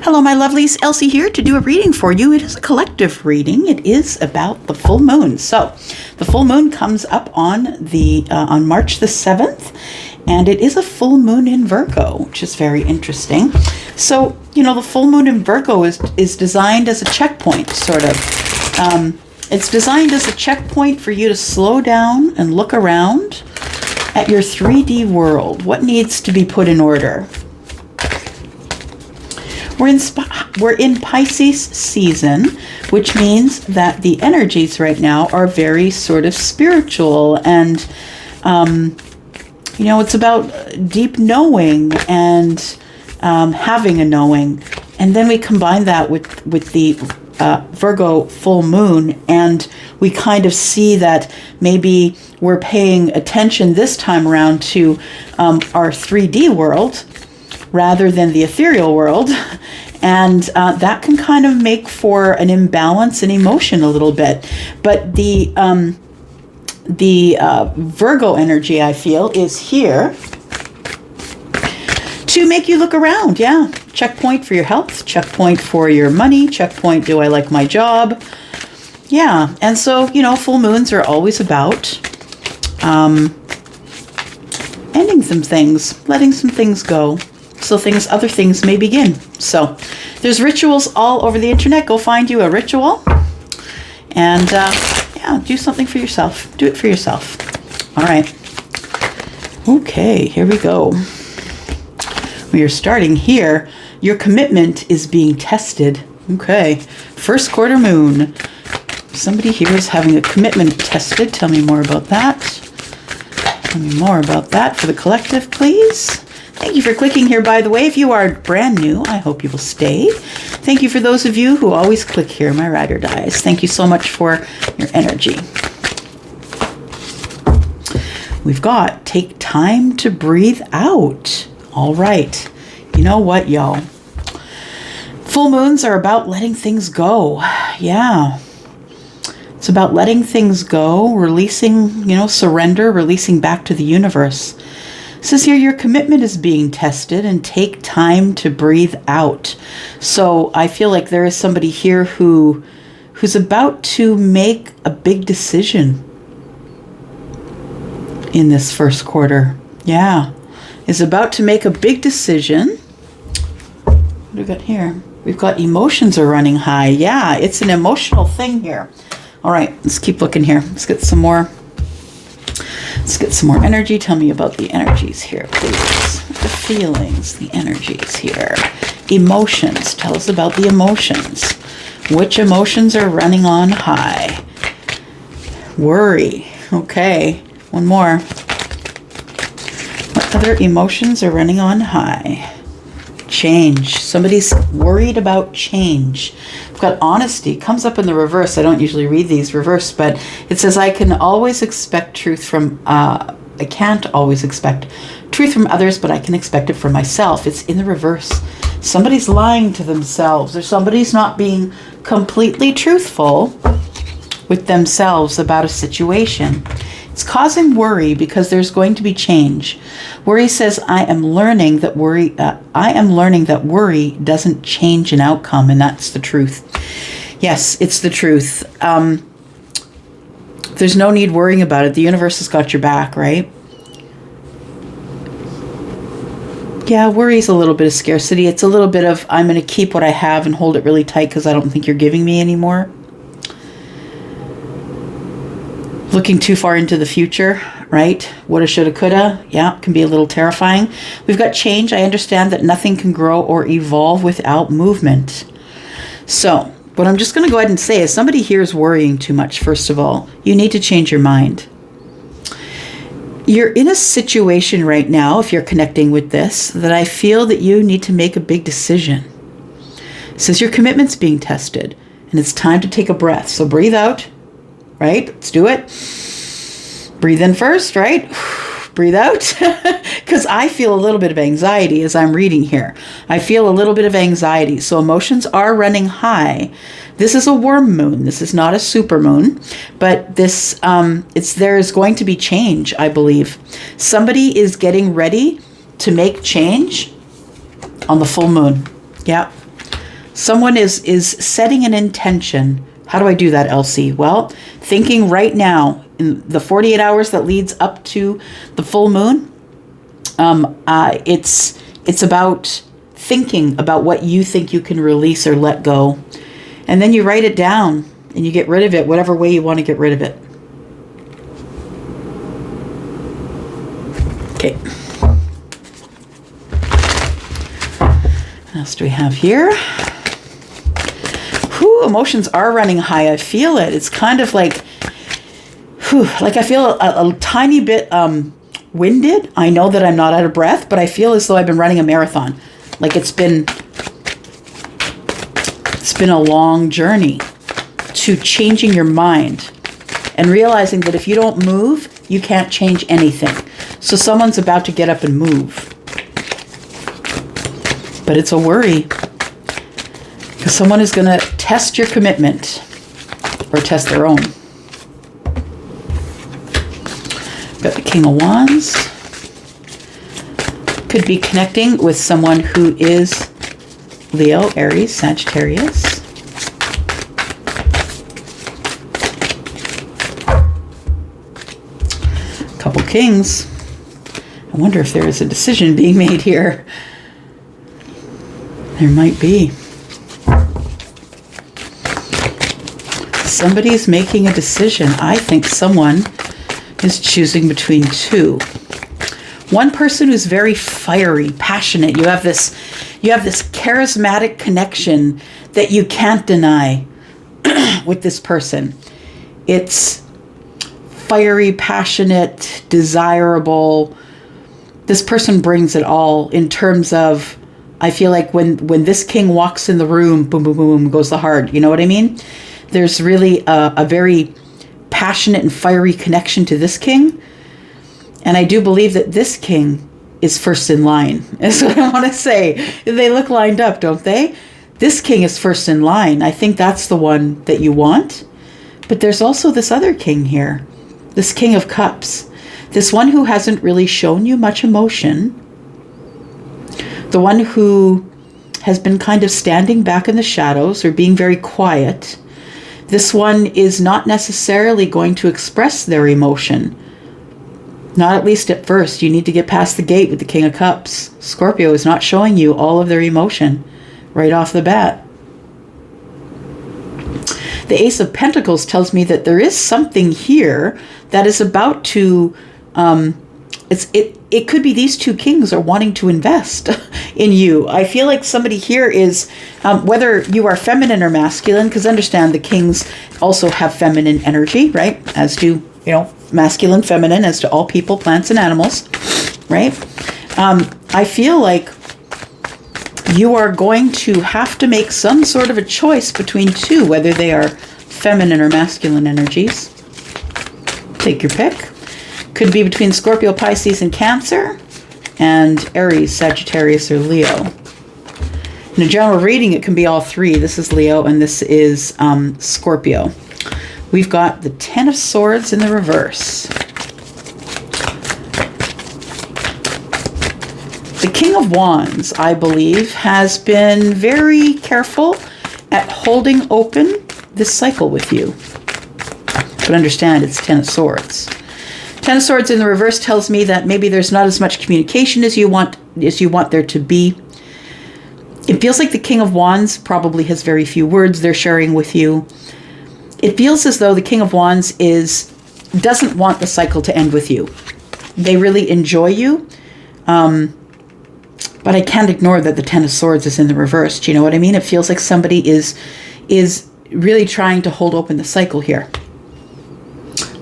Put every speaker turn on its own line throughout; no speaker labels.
Hello, my lovelies. Elsie here to do a reading for you. It is a collective reading. It is about the full moon. So, the full moon comes up on on March the 7th, and it is a full moon in Virgo, which is very interesting. So, the full moon in Virgo is designed as a checkpoint, sort of. It's designed as a checkpoint for you to slow down and look around at your 3D world. What needs to be put in order? We're in Pisces season, which means that the energies right now are very sort of spiritual, and it's about deep knowing and having a knowing. And then we combine that with the Virgo full moon, and we kind of see that maybe we're paying attention this time around to our 3D world rather than the ethereal world. And that can kind of make for an imbalance in emotion a little bit. But the Virgo energy, I feel, is here to make you look around. Yeah. Checkpoint for your health, checkpoint for your money, checkpoint, do I like my job? Yeah. And so, full moons are always about ending some things, letting some things go, so other things may begin. So there's rituals all over the internet. Go find you a ritual and do something for yourself. Do it for yourself. All right. Okay, here we go. We are starting here. Your commitment is being tested. Okay. First quarter moon. Somebody here is having a commitment tested. Tell me more about that. Tell me more about that for the collective, please. Thank you for clicking here, by the way. If you are brand new, I hope you will stay. Thank you for those of you who always click here, my ride or dies. Thank you so much for your energy. We've got take time to breathe out. All right. You know what, y'all? Full moons are about letting things go. Yeah. It's about letting things go, releasing, surrender, releasing back to the universe. It says here, your commitment is being tested, and take time to breathe out. So I feel like there is somebody here who's about to make a big decision in this first quarter. Yeah. Is about to make a big decision. What do we got here? We've got emotions are running high. Yeah, it's an emotional thing here. All right, let's keep looking here. Let's get some more energy. Tell me about the energies here, please. The feelings, the energies here. Emotions. Tell us about the emotions. Which emotions are running on high? Worry. Okay. One more. What other emotions are running on high? Change. Somebody's worried about change. We've got honesty. Comes up in the reverse. I don't usually read these reverse, but it says I can't always expect truth from others, but I can expect it from myself. It's in the reverse. Somebody's lying to themselves, or somebody's not being completely truthful with themselves about a situation. It's causing worry because there's going to be change. Worry says, I am learning that worry doesn't change an outcome, and that's the truth. Yes, it's the truth. There's no need worrying about it. The universe has got your back, right? Yeah, worry is a little bit of scarcity. It's a little bit of, I'm going to keep what I have and hold it really tight because I don't think you're giving me anymore. Looking too far into the future, right? Woulda, shoulda, coulda. Yeah, can be a little terrifying. We've got change. I understand that nothing can grow or evolve without movement. So, what I'm just going to go ahead and say is somebody here is worrying too much, first of all. You need to change your mind. You're in a situation right now, if you're connecting with this, that I feel that you need to make a big decision. It says your commitment's being tested, and it's time to take a breath. So breathe out. Right? Let's do it. Breathe in first, right? Breathe out. Because I feel a little bit of anxiety as I'm reading here. I feel a little bit of anxiety. So emotions are running high. This is a worm moon. This is not a super moon. But there is going to be change, I believe. Somebody is getting ready to make change on the full moon. Yeah. Someone is setting an intention. How do I do that, Elsie? Well, thinking right now, in the 48 hours that leads up to the full moon, it's about thinking about what you think you can release or let go. And then you write it down and you get rid of it, whatever way you want to get rid of it. Okay. What else do we have here? Emotions are running high. I feel it. It's kind of like, I feel a tiny bit winded. I know that I'm not out of breath, but I feel as though I've been running a marathon. Like it's been a long journey to changing your mind and realizing that if you don't move, you can't change anything. So someone's about to get up and move. But it's a worry. Because someone is going to test your commitment or test their own. Got the King of Wands. Could be connecting with someone who is Leo, Aries, Sagittarius. Couple Kings. I wonder if there is a decision being made here. There might be. Somebody's making a decision. I think someone is choosing between two. One person who's very fiery, passionate. You have this charismatic connection that you can't deny with this person. It's fiery, passionate, desirable. This person brings it all in terms of, I feel like when this king walks in the room, boom, boom, boom, boom, goes the heart. You know what I mean? There's really a very passionate and fiery connection to this king. And I do believe that this king is first in line, is what I want to say. They look lined up, don't they? This king is first in line. I think that's the one that you want. But there's also this other king here, this King of Cups. This one who hasn't really shown you much emotion. The one who has been kind of standing back in the shadows or being very quiet. This one is not necessarily going to express their emotion. Not at least at first. You need to get past the gate with the King of Cups. Scorpio is not showing you all of their emotion right off the bat. The Ace of Pentacles tells me that there is something here that is about to... It could be these two kings are wanting to invest in you. I feel like somebody here is, whether you are feminine or masculine, because understand the kings also have feminine energy, right? As do, masculine, feminine, as to all people, plants, and animals, right? I feel like you are going to have to make some sort of a choice between two, whether they are feminine or masculine energies. Take your pick. Could be between Scorpio, Pisces, and Cancer, and Aries, Sagittarius, or Leo. In a general reading, it can be all three. This is Leo, and this is Scorpio. We've got the Ten of Swords in the reverse. The King of Wands, I believe, has been very careful at holding open this cycle with you. But understand, it's Ten of Swords. Ten of Swords in the reverse tells me that maybe there's not as much communication as you want there to be. It feels like the King of Wands probably has very few words they're sharing with you. It feels as though the King of Wands doesn't want the cycle to end with you. They really enjoy you. But I can't ignore that the Ten of Swords is in the reverse. Do you know what I mean? It feels like somebody is really trying to hold open the cycle here.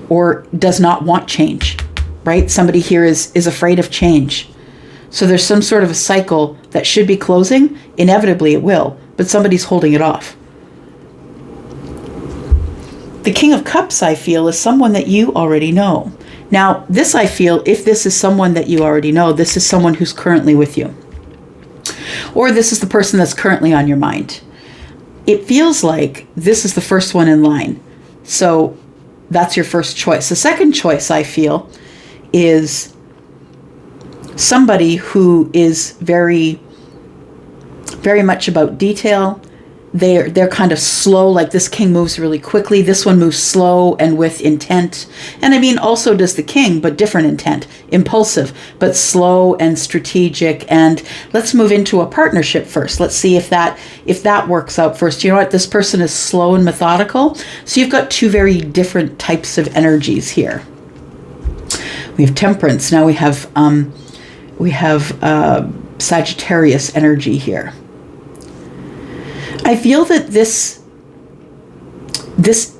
Or does not want change, right? Somebody here is afraid of change. So there's some sort of a cycle that should be closing. Inevitably it will, but somebody's holding it off. The King of Cups, I feel, is someone that you already know. Now, this I feel, if this is someone that you already know, this is someone who's currently with you. Or this is the person that's currently on your mind. It feels like this is the first one in line. So that's your first choice. The second choice, I feel, is somebody who is very, very much about detail, they're kind of slow, like this king moves really quickly. This one moves slow and with intent. And I mean, also does the king, but different intent. Impulsive, but slow and strategic. And let's move into a partnership first. Let's see if that works out first. You know what? This person is slow and methodical. So you've got two very different types of energies here. We have Temperance. Now we have Sagittarius energy here. I feel that this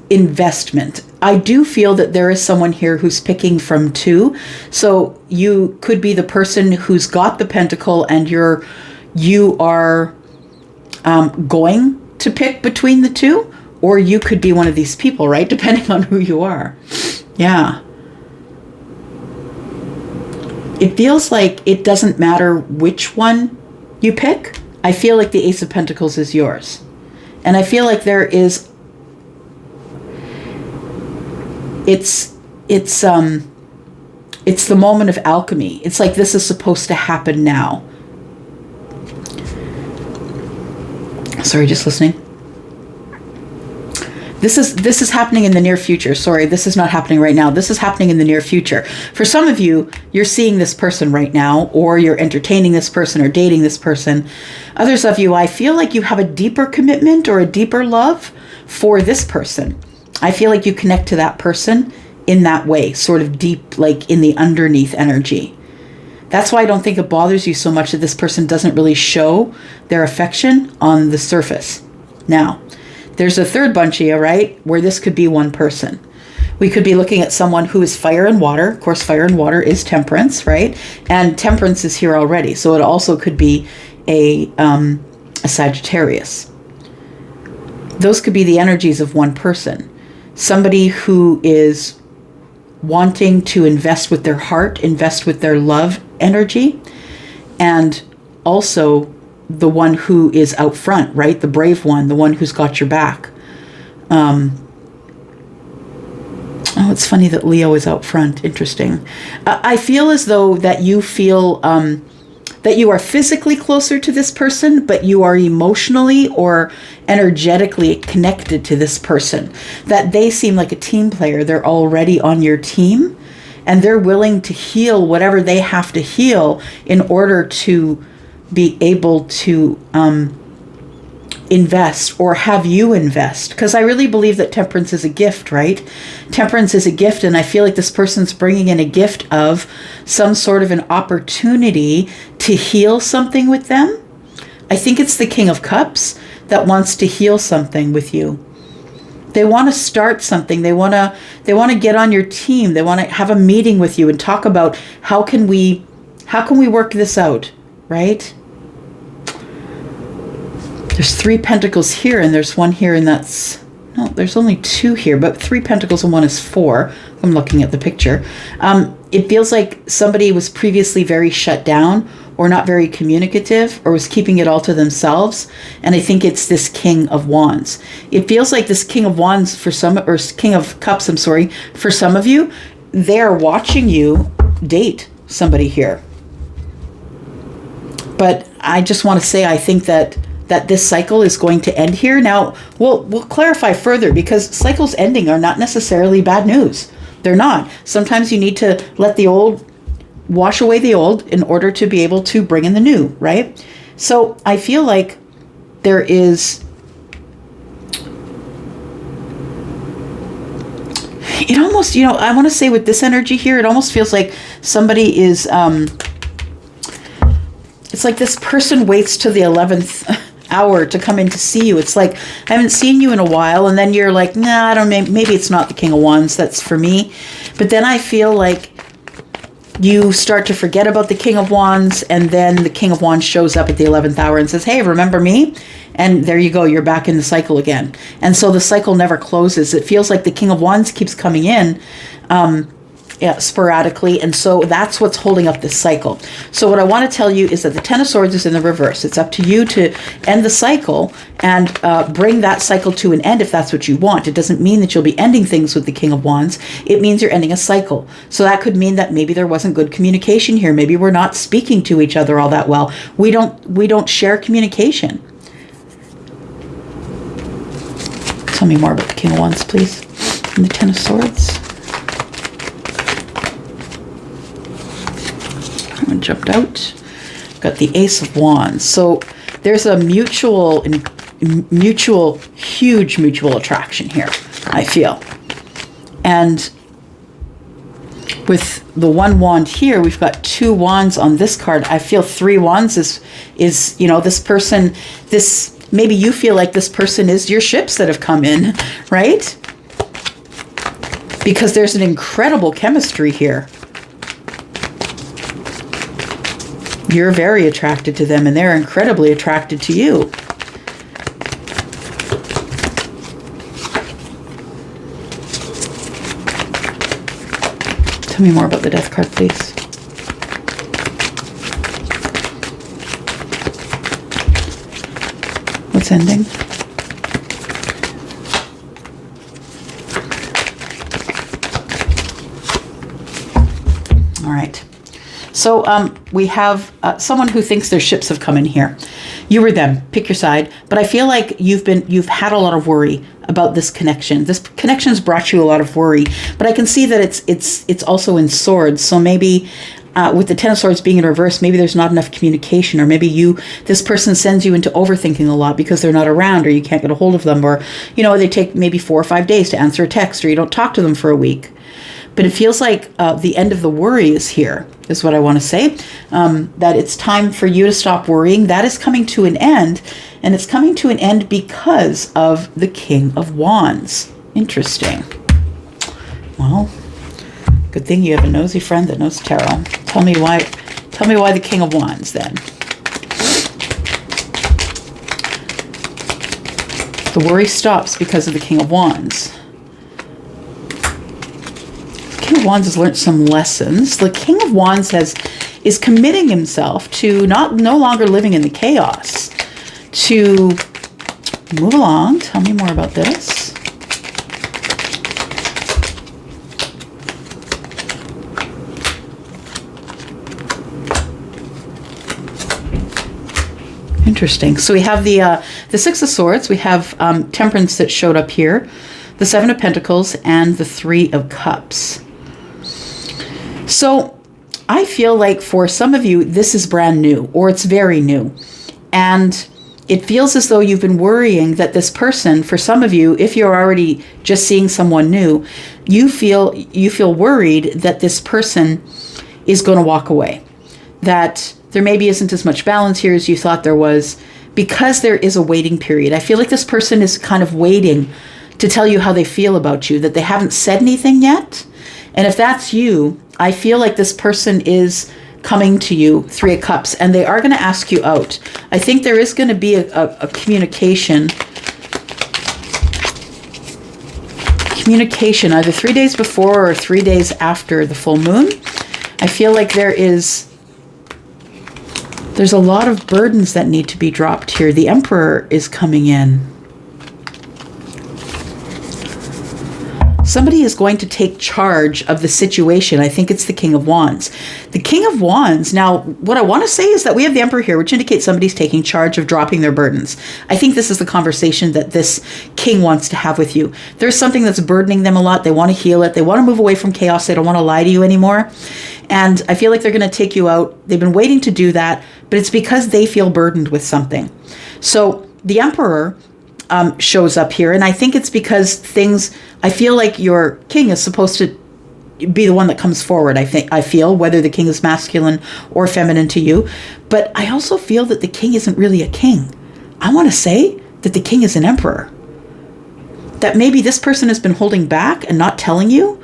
investment, I do feel that there is someone here who's picking from two. So you could be the person who's got the pentacle and you are going to pick between the two, or you could be one of these people, right? Depending on who you are. Yeah. It feels like it doesn't matter which one you pick. I feel like the Ace of Pentacles is yours. And I feel like it's the moment of alchemy. It's like this is supposed to happen now. Sorry, just listening. This is happening in the near future. Sorry, this is not happening right now. This is happening in the near future. For some of you, you're seeing this person right now, or you're entertaining this person or dating this person. Others of you, I feel like you have a deeper commitment or a deeper love for this person. I feel like you connect to that person in that way, sort of deep, like in the underneath energy. That's why I don't think it bothers you so much that this person doesn't really show their affection on the surface. Now, there's a third bunch here, right, where this could be one person. We could be looking at someone who is fire and water. Of course, fire and water is Temperance, right? And Temperance is here already. So it also could be a Sagittarius. Those could be the energies of one person. Somebody who is wanting to invest with their heart, invest with their love energy, and also the one who is out front, right? The brave one, the one who's got your back. Oh, it's funny that Leo is out front. Interesting. I feel as though that you feel that you are physically closer to this person, but you are emotionally or energetically connected to this person. That they seem like a team player. They're already on your team, and they're willing to heal whatever they have to heal in order to be able to invest or have you invest. Because I really believe that Temperance is a gift, right? Temperance is a gift, and I feel like this person's bringing in a gift of some sort of an opportunity to heal something with them. I think it's the King of Cups that wants to heal something with you. They want to start something. They want to get on your team. They want to have a meeting with you and talk about how can we work this out, right? There's 3 pentacles here, and there's one here, and no, there's only 2 here, but 3 pentacles and 1 is 4. I'm looking at the picture. It feels like somebody was previously very shut down or not very communicative or was keeping it all to themselves. And I think it's this King of Wands. It feels like this King of Wands for some, or King of Cups, I'm sorry, for some of you, they're watching you date somebody here. But I just want to say, I think that this cycle is going to end here. Now, we'll clarify further, because cycles ending are not necessarily bad news. They're not. Sometimes you need to let the old, wash away the old in order to be able to bring in the new, right? So I feel like there is, it almost, I want to say with this energy here, it almost feels like somebody is, it's like this person waits to the 11th hour to come in to see you. It's like, I haven't seen you in a while, and then you're like, nah, I don't know, maybe it's not the King of Wands that's for me. But then I feel like you start to forget about the King of Wands, and then the King of Wands shows up at the 11th hour and says, hey, remember me? And there you go, you're back in the cycle again. And so the cycle never closes. It feels like the King of Wands keeps coming in sporadically, and so that's what's holding up this cycle. So what I want to tell you is that the Ten of Swords is in the reverse. It's up to you to end the cycle and bring that cycle to an end if that's what you want. It doesn't mean that you'll be ending things with the King of Wands. It means you're ending a cycle. So that could mean that maybe there wasn't good communication here. Maybe we're not speaking to each other all that well. We don't share communication. Tell me more about the King of Wands, please. And the Ten of Swords. One jumped out. Got the Ace of Wands. So there's a huge mutual attraction here, I feel. And with the one wand here, we've got 2 wands on this card. I feel 3 wands is this person, maybe you feel like this person is your ships that have come in, right? Because there's an incredible chemistry here. You're very attracted to them and they're incredibly attracted to you. Tell me more about the Death card, please. What's ending? All right. So we have someone who thinks their ships have come in here. You or them, pick your side. But I feel like you've had a lot of worry about this connection. This connection has brought you a lot of worry. But I can see that it's also in swords. So maybe with the Ten of Swords being in reverse, maybe there's not enough communication, or maybe this person sends you into overthinking a lot because they're not around, or you can't get a hold of them, or they take maybe 4 or 5 days to answer a text, or you don't talk to them for a week. But it feels like the end of the worry is here, is what I want to say. That it's time for you to stop worrying. That is coming to an end. And it's coming to an end because of the King of Wands. Interesting. Well, good thing you have a nosy friend that knows tarot. Tell me why the King of Wands then. The worry stops because of the King of Wands. King of Wands has learned some lessons. The King of Wands is committing himself to no longer living in the chaos, to move along. Tell me more about this. Interesting. So we have the Six of Swords. We have Temperance that showed up here, the Seven of Pentacles, and the Three of Cups. So I feel like for some of you, this is brand new, or it's very new. And it feels as though you've been worrying that this person, for some of you, if you're already just seeing someone new, you feel worried that this person is going to walk away. That there maybe isn't as much balance here as you thought there was, because there is a waiting period. I feel like this person is kind of waiting to tell you how they feel about you, that they haven't said anything yet. And if that's you, I feel like this person is coming to you, Three of Cups, and they are going to ask you out. I think there is going to be a communication. Communication either 3 days before or 3 days after the full moon. I feel like there's a lot of burdens that need to be dropped here. The Emperor is coming in. Somebody is going to take charge of the situation. I think it's the King of Wands. The King of Wands, now, what I want to say is that we have the Emperor here, which indicates somebody's taking charge of dropping their burdens. I think this is the conversation that this King wants to have with you. There's something that's burdening them a lot. They want to heal it. They want to move away from chaos. They don't want to lie to you anymore. And I feel like they're going to take you out. They've been waiting to do that, but it's because they feel burdened with something. So the Emperor shows up here, and I think it's because I feel like your king is supposed to be the one that comes forward. I feel, whether the king is masculine or feminine to you, but I also feel that the king isn't really a king. I want to say that the king is an emperor. That maybe this person has been holding back and not telling you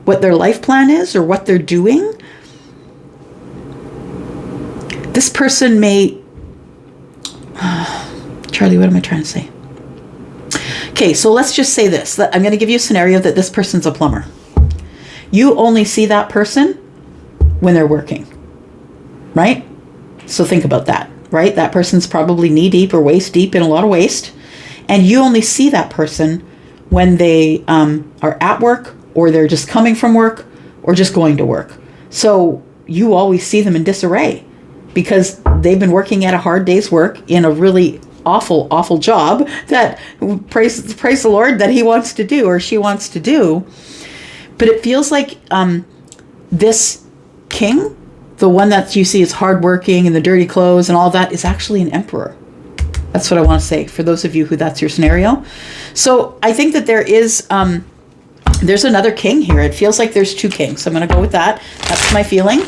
what their life plan is or what they're doing. This person may... Charlie, what am I trying to say? Okay, so let's just say this. I'm going to give you a scenario that this person's a plumber. You only see that person when they're working, right? So think about that, right? That person's probably knee deep or waist deep in a lot of waste. And you only see that person when they are at work, or they're just coming from work, or just going to work. So you always see them in disarray because they've been working at a hard day's work in a really awful job that, praise the Lord, that he wants to do or she wants to do. But it feels like this king, the one that you see is hardworking and the dirty clothes and all that, is actually an emperor. That's what I want to say for those of you who that's your scenario. So I think that there's another king here. It feels like there's two kings. So I'm going to go with that. That's my feeling.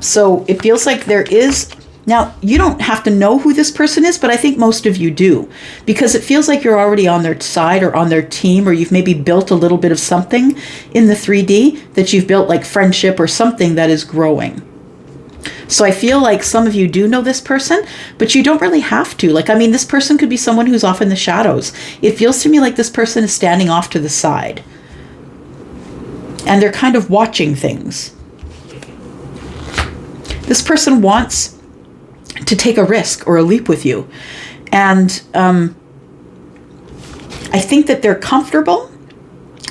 So it feels like there is. Now, you don't have to know who this person is, but I think most of you do, because it feels like you're already on their side or on their team, or you've maybe built a little bit of something in the 3D that you've built, like friendship or something that is growing. So I feel like some of you do know this person, but you don't really have to. Like, I mean, this person could be someone who's off in the shadows. It feels to me like this person is standing off to the side. And they're kind of watching things. This person wants to take a risk or a leap with you. And I think that they're comfortable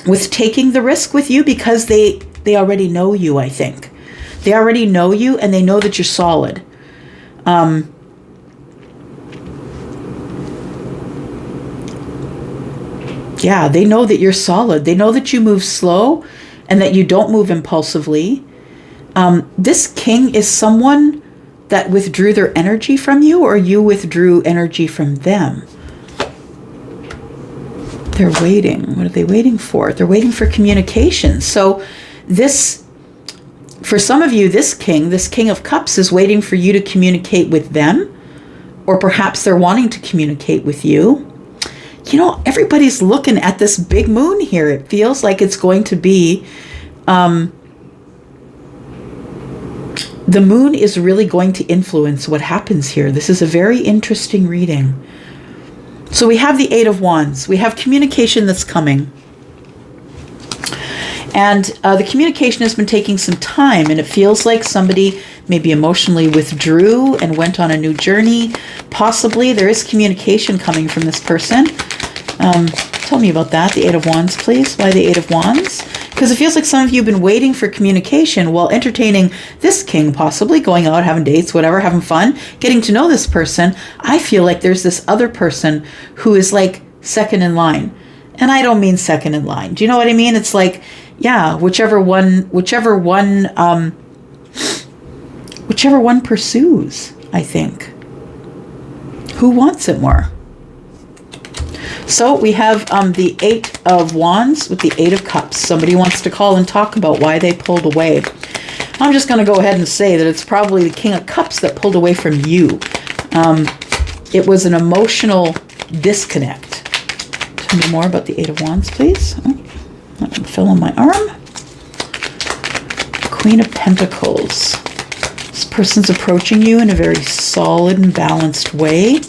with taking the risk with you because they already know you, I think. They already know you and they know that you're solid. Yeah, they know that you're solid. They know that you move slow and that you don't move impulsively. This king is someone that withdrew their energy from you, or you withdrew energy from them. They're waiting. What are they waiting for? They're waiting for communication. So this, for some of you, this king of cups is waiting for you to communicate with them, or perhaps they're wanting to communicate with you. You know, everybody's looking at this big moon here. It feels like it's going to be, the moon is really going to influence what happens here. This is a very interesting reading. So we have the Eight of Wands. We have communication that's coming. And the communication has been taking some time, and it feels like somebody maybe emotionally withdrew and went on a new journey. Possibly there is communication coming from this person. Tell me about that, the Eight of Wands, please. Why the Eight of Wands? Because it feels like some of you have been waiting for communication while entertaining this king, possibly going out, having dates, whatever, having fun, getting to know this person. I feel like there's this other person who is like second in line. And I don't mean second in line. Do you know what I mean? It's like, yeah, whichever one pursues, I think. Who wants it more? So we have the Eight of Wands with the Eight of Cups. Somebody wants to call and talk about why they pulled away. I'm just going to go ahead and say that it's probably the King of Cups that pulled away from you. It was an emotional disconnect. Tell me more about the Eight of Wands, please. Oh, let me fill in my arm. Queen of Pentacles. This person's approaching you in a very solid and balanced way.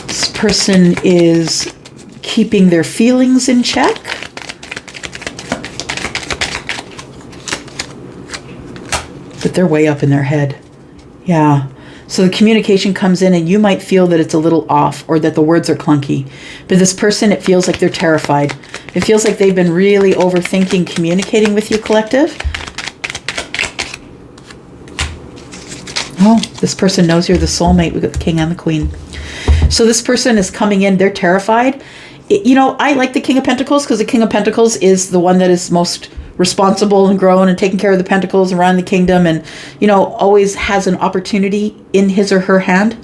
This person is keeping their feelings in check. But they're way up in their head. Yeah. So the communication comes in and you might feel that it's a little off or that the words are clunky. But this person, it feels like they're terrified. It feels like they've been really overthinking communicating with you, collective. Oh, this person knows you're the soulmate. We've got the King and the Queen. So this person is coming in. They're terrified. You know, I like the King of Pentacles because the King of Pentacles is the one that is most responsible and grown and taking care of the pentacles around the kingdom, and, you know, always has an opportunity in his or her hand.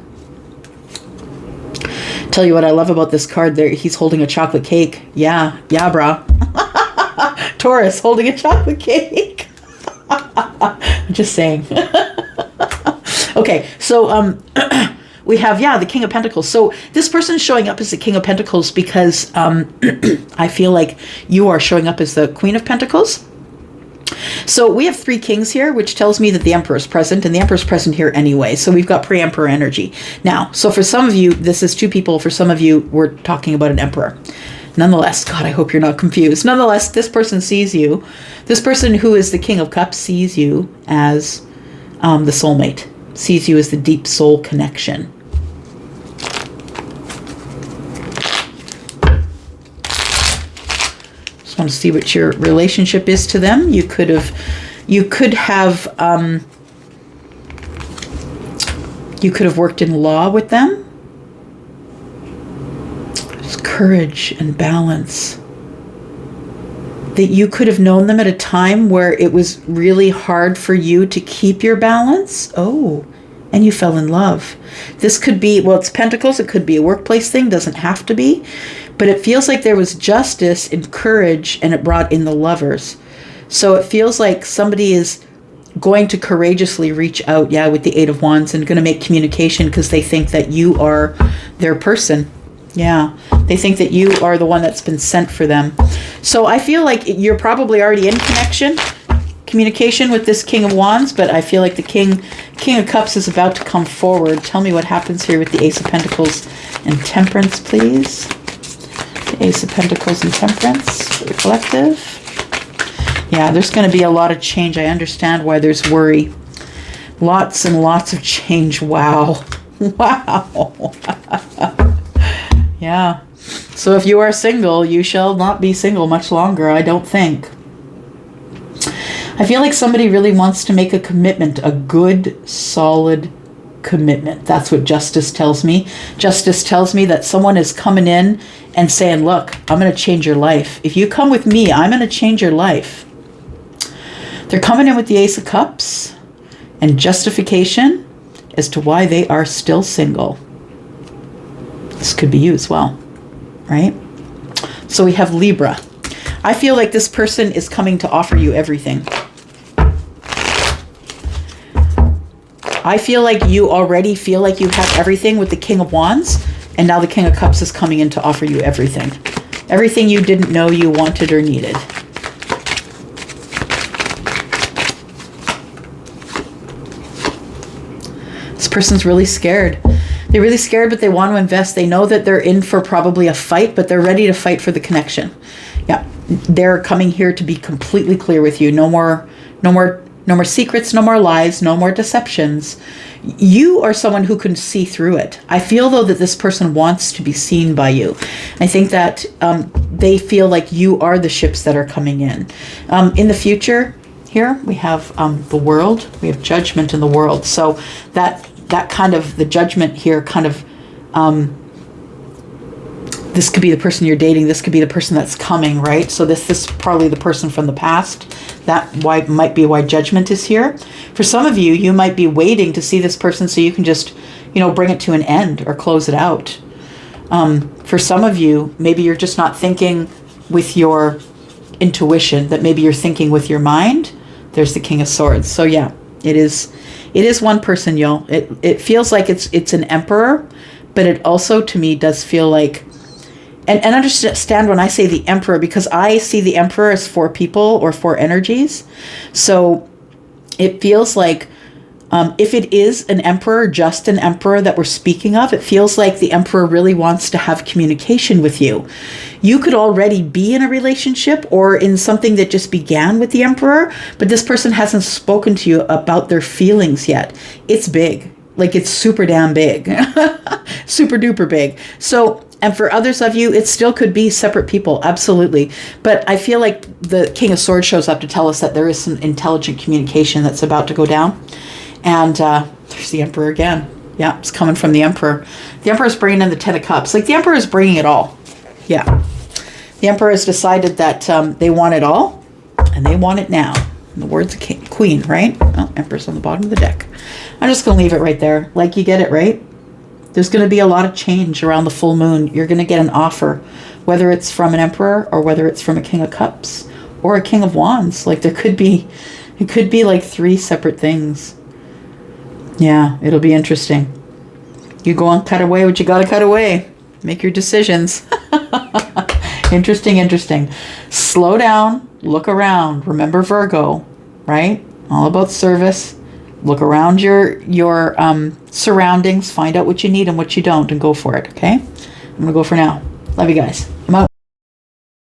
Tell you what I love about this card there. He's holding a chocolate cake. Yeah, brah. Taurus holding a chocolate cake. I'm just saying. Okay, so we have, the King of Pentacles. So this person is showing up as the King of Pentacles because I feel like you are showing up as the Queen of Pentacles. So we have three kings here, which tells me that the Emperor is present, and the Emperor is present here anyway. So we've got pre-Emperor energy. Now, so for some of you, this is two people. For some of you, we're talking about an Emperor. Nonetheless, God, I hope you're not confused. Nonetheless, this person sees you. This person who is the King of Cups sees you as the soulmate, sees you as the deep soul connection. Want to see what your relationship is to them. You could have worked in law with them. courage and balance. That you could have known them at a time where it was really hard for you to keep your balance. Oh, and you fell in love. This could be, well, it's Pentacles. It could be a workplace thing. Doesn't have to be. But it feels like there was justice and courage, and it brought in the Lovers. So it feels like somebody is going to courageously reach out, with the Eight of Wands, and going to make communication because they think that you are their person. Yeah, they think that you are the one that's been sent for them. So I feel like you're probably already in communication with this King of Wands, but I feel like the King of Cups is about to come forward. Tell me what happens here with the Ace of Pentacles and Temperance, please. The Ace of Pentacles and Temperance for the collective. Yeah, there's going to be a lot of change. I understand why there's worry. Lots and lots of change. Wow. Wow. Yeah. So if you are single, you shall not be single much longer, I don't think. I feel like somebody really wants to make a commitment, a good, solid commitment. That's what Justice tells me. Justice tells me that someone is coming in and saying, look, I'm going to change your life. If you come with me, I'm going to change your life. They're coming in with the Ace of Cups and justification as to why they are still single. This could be you as well, right? So we have Libra. I feel like this person is coming to offer you everything. I feel like you already feel like you have everything with the King of Wands, and now the King of Cups is coming in to offer you everything. Everything you didn't know you wanted or needed. This person's really scared. They're really scared, but they want to invest. They know that they're in for probably a fight, but they're ready to fight for the connection. Yeah, they're coming here to be completely clear with you. No more secrets, no more lies, no more deceptions. You are someone who can see through it. I feel, though, that this person wants to be seen by you. I think that they feel like you are the ships that are coming in. In the future, here we have the World. We have Judgment in the World. So that kind of, the Judgment here kind of, this could be the person you're dating. This could be the person that's coming, right? So this is probably the person from the past. That might be why Judgment is here. For some of you, you might be waiting to see this person so you can just, bring it to an end or close it out. For some of you, maybe you're just not thinking with your intuition, that maybe you're thinking with your mind. There's the King of Swords. So yeah, it is one person, y'all. It feels like it's an emperor, but it also, to me, does feel like, and understand when I say the emperor, because I see the emperor as 4 people or 4 energies. So it feels like if it is an emperor, just an emperor that we're speaking of, it feels like the emperor really wants to have communication with you. You could already be in a relationship or in something that just began with the emperor, but this person hasn't spoken to you about their feelings yet. It's big. Like, it's super damn big. Super duper big. So, and for others of you, it still could be separate people. Absolutely. But I feel like the King of Swords shows up to tell us that there is some intelligent communication that's about to go down. And there's the Emperor again. Yeah, it's coming from the Emperor. The Emperor is bringing in the 10 of Cups. Like, the Emperor is bringing it all. Yeah. The Emperor has decided that they want it all, and they want it now. In the words of Queen, right? Oh, Emperor's on the bottom of the deck. I'm just going to leave it right there. Like, you get it, right? There's going to be a lot of change around the full moon. You're going to get an offer, whether it's from an Emperor or whether it's from a King of Cups or a King of Wands. Like, it could be like 3 separate things. Yeah, it'll be interesting. You go and cut away what you got to cut away. Make your decisions. Interesting. Slow down. Look around. Remember Virgo, right? All about service. Look around your surroundings. Find out what you need and what you don't, and go for it, okay? I'm going to go for now. Love you guys. I'm out.